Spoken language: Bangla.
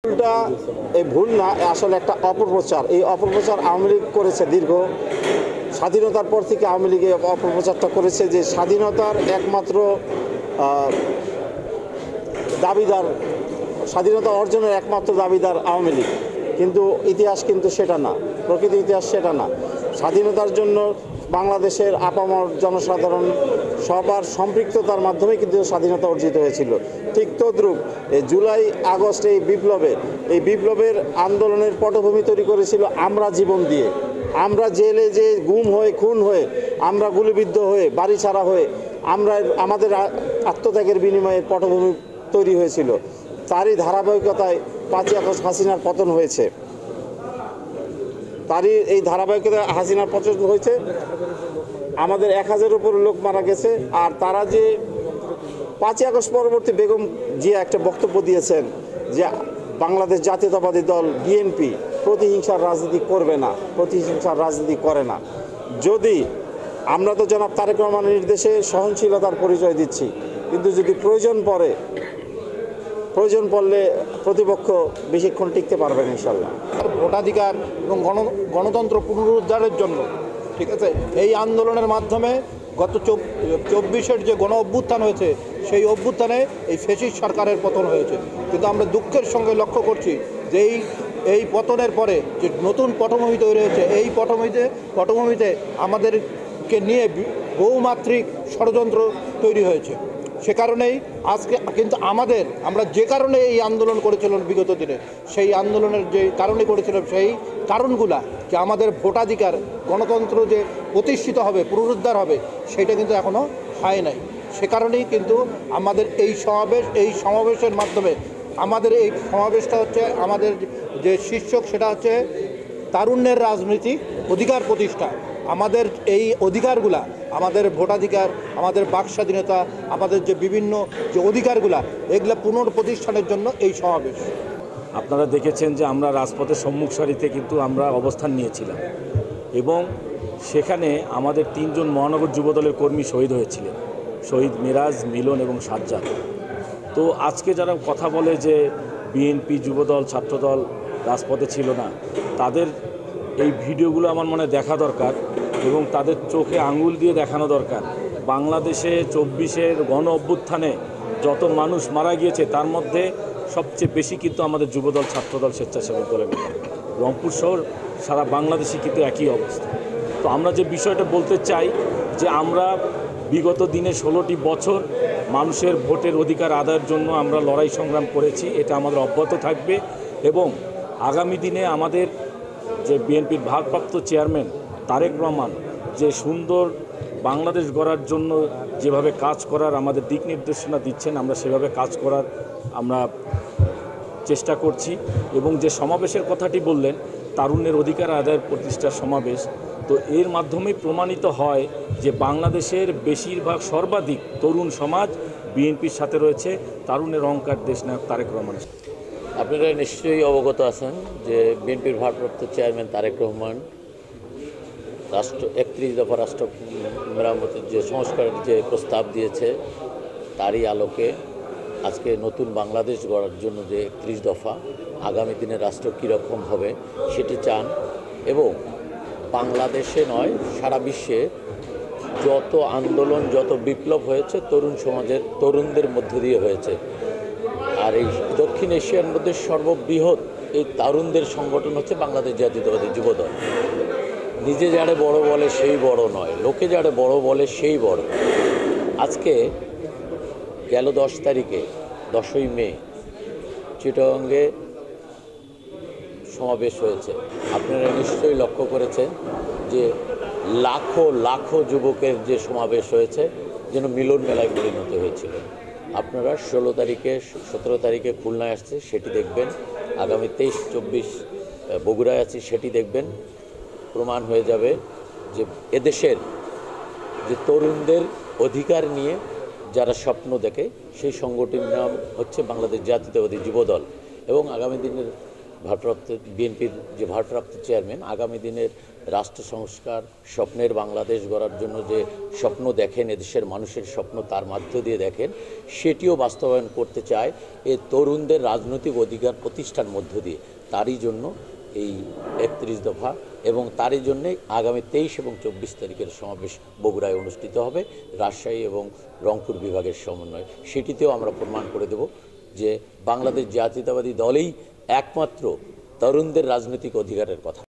ভুলটা এই ভুল না, আসলে একটা অপপ্রচার। এই অপপ্রচার আওয়ামী লীগ করেছে দীর্ঘ স্বাধীনতার পর থেকে। আওয়ামী লীগ এই অপপ্রচারটা করেছে যে স্বাধীনতার একমাত্র দাবিদার, স্বাধীনতা অর্জনের একমাত্র দাবিদার আওয়ামী লীগ। কিন্তু ইতিহাস কিন্তু সেটা না, প্রকৃত ইতিহাস সেটা না। স্বাধীনতার জন্য বাংলাদেশের আপামর জনসাধারণ সবার সম্পৃক্ততার মাধ্যমে কিন্তু স্বাধীনতা অর্জিত হয়েছিল। ঠিক তদ্রূপ এই জুলাই আগস্ট এই বিপ্লবের আন্দোলনের পটভূমি তৈরি করেছিল আমরা জীবন দিয়ে। আমরা জেলে যে গুম হয়ে খুন হয়ে, আমরা গুলিবিদ্ধ হয়ে, বাড়ি ছাড়া হয়ে, আমাদের আত্মত্যাগের বিনিময়ে পটভূমি তৈরি হয়েছিল। তারই ধারাবাহিকতায় 5ই আগস্ট হাসিনার পতন হয়েছে। তারই এই ধারাবাহিকতায় হাসিনার পতন হয়েছে। আমাদের 1000-এর উপর লোক মারা গেছে। আর তারা যে 5ই আগস্ট পরবর্তী বেগম জিয়া একটা বক্তব্য দিয়েছেন যে বাংলাদেশ জাতীয়তাবাদী দল বিএনপি প্রতিহিংসার রাজনীতি করবে না, প্রতিহিংসার রাজনীতি করে না। যদি আমরা তো জনাব তারেক রহমানের নির্দেশে সহনশীলতার পরিচয় দিচ্ছি, কিন্তু যদি প্রয়োজন পড়লে প্রতিপক্ষ বেশিক্ষণ টিকতে পারবেন ইনশাল্লাহ। ভোটাধিকার এবং গণতন্ত্র পুনরুদ্ধারের জন্য, ঠিক আছে, এই আন্দোলনের মাধ্যমে গত 24-এর যে গণ অভ্যুত্থান হয়েছে, সেই অভ্যুত্থানে এই ফ্যাসিস্ট সরকারের পতন হয়েছে। কিন্তু আমরা দুঃখের সঙ্গে লক্ষ্য করছি যে এই পতনের পরে যে নতুন পটভূমি তৈরি হয়েছে, এই পটভূমিতে আমাদেরকে নিয়ে বহুমাত্রিক ষড়যন্ত্র তৈরি হয়েছে। সে কারণেই আজকে কিন্তু আমরা যে কারণে এই আন্দোলন করেছিলাম বিগত দিনে, সেই আন্দোলনের যে কারণে করেছিলাম, সেই কারণগুলা যে আমাদের ভোটাধিকার, গণতন্ত্র যে প্রতিষ্ঠিত হবে, পুনরুদ্ধার হবে, সেটা কিন্তু এখনও হয় নাই। সে কারণেই কিন্তু আমাদের এই সমাবেশের মাধ্যমে, আমাদের এই সমাবেশটা হচ্ছে আমাদের যে শীর্ষক, সেটা হচ্ছে তারুণ্যের রাজনৈতিক অধিকার প্রতিষ্ঠা। আমাদের এই অধিকারগুলা, আমাদের ভোটাধিকার, আমাদের বাক স্বাধীনতা, আমাদের যে বিভিন্ন যে অধিকারগুলা, এগুলা পুনঃপ্রতিষ্ঠানের জন্য এই সমাবেশ। আপনারা দেখেছেন যে আমরা রাজপথের সম্মুখ সারিতে কিন্তু আমরা অবস্থান নিয়েছিলাম এবং সেখানে আমাদের 3 জন মহানগর যুবদলের কর্মী শহীদ হয়েছিলেন, শহীদ মিরাজ, মিলন এবং সাজ্জাদ। তো আজকে যারা কথা বলে যে বিএনপি, যুবদল, ছাত্রদল রাজপথে ছিল না, তাদের এই ভিডিওগুলো আমার মনে দেখা দরকার এবং তাদের চোখে আঙুল দিয়ে দেখানো দরকার। বাংলাদেশে 24-এর গণ অভ্যুত্থানে যত মানুষ মারা গিয়েছে, তার মধ্যে সবচেয়ে বেশি কিন্তু আমাদের যুবদল, ছাত্রদল, স্বেচ্ছাসেবক দলের নেতা। রংপুর শহর সারা বাংলাদেশে কিন্তু একই অবস্থা। তো আমরা যে বিষয়টা বলতে চাই যে আমরা বিগত দিনে 16টি বছর মানুষের ভোটের অধিকার আদায়ের জন্য আমরা লড়াই সংগ্রাম করেছি, এটা আমাদের অব্যাহত থাকবে। এবং আগামী দিনে আমাদের যে বিএনপির ভারপ্রাপ্ত চেয়ারম্যান তারেক রহমান যে সুন্দর বাংলাদেশ গড়ার জন্য যেভাবে কাজ করার আমাদের দিক নির্দেশনা দিচ্ছেন, আমরা সেভাবে কাজ করার আমরা চেষ্টা করছি। এবং যে সমাবেশের কথাটি বললেন, তারুণ্যের অধিকার আদায়ের প্রতিষ্ঠার সমাবেশ, তো এর মাধ্যমেই প্রমাণিত হয় যে বাংলাদেশের বেশিরভাগ সর্বাধিক তরুণ সমাজ বিএনপির সাথে রয়েছে, তারুণ্যের অহংকার দেশনায়ক তারেক রহমানের। আপনারা নিশ্চয়ই অবগত আছেন যে বিএনপির ভারপ্রাপ্ত চেয়ারম্যান তারেক রহমান 31 দফা রাষ্ট্র মেরামতের যে সংস্কারের যে প্রস্তাব দিয়েছে, তারই আলোকে আজকে নতুন বাংলাদেশ গড়ার জন্য যে 31 দফা, আগামী দিনে রাষ্ট্র কীরকম হবে সেটি চান। এবং বাংলাদেশে নয়, সারা বিশ্বে যত আন্দোলন, যত বিপ্লব হয়েছে তরুণ সমাজের, তরুণদের মধ্য দিয়ে হয়েছে। আর এই দক্ষিণ এশিয়ার মধ্যে সর্ববৃহৎ এই তরুণদের সংগঠন হচ্ছে বাংলাদেশ জাতীয়তাবাদী যুবদল। নিজে যারে বড় বলে সেই বড় নয়, লোকে যারে বড় বলে সেই বড়। আজকে গেল 10 তারিখে, 10ই মে, চিটাগংয়ে সমাবেশ হয়েছে। আপনারা নিশ্চয়ই লক্ষ্য করেছেন যে লাখো লাখো যুবকের যে সমাবেশ হয়েছে, যেন মিলন মেলায় পরিণত হয়েছিল। আপনারা 16 তারিখে, 17 তারিখে খুলনায় আসছে, সেটি দেখবেন। আগামী 23-24 বগুড়ায় আছি, সেটি দেখবেন। প্রমাণ হয়ে যাবে যে এদেশের যে তরুণদের অধিকার নিয়ে যারা স্বপ্ন দেখে, সেই সংগঠনের নাম হচ্ছে বাংলাদেশ জাতীয়তাবাদী যুবদল। এবং আগামী দিনের বিএনপির যে ভারপ্রাপ্ত চেয়ারম্যান, আগামী দিনের রাষ্ট্র সংস্কার, স্বপ্নের বাংলাদেশ গড়ার জন্য যে স্বপ্ন দেখেন, এদেশের মানুষের স্বপ্ন তার মধ্য দিয়ে দেখেন, সেটিও বাস্তবায়ন করতে চায় এই তরুণদের রাজনৈতিক অধিকার প্রতিষ্ঠার মধ্য দিয়ে। তারই জন্য এই 31 দফা এবং তারই জন্যে আগামী 23 এবং 24 তারিখের সমাবেশ বগুড়ায় অনুষ্ঠিত হবে রাজশাহী এবং রংপুর বিভাগের সমন্বয়ে। সেটিতেও আমরা প্রমাণ করে দেব যে বাংলাদেশ জাতীয়তাবাদী দলেই একমাত্র তরুণদের রাজনৈতিক অধিকারের কথা।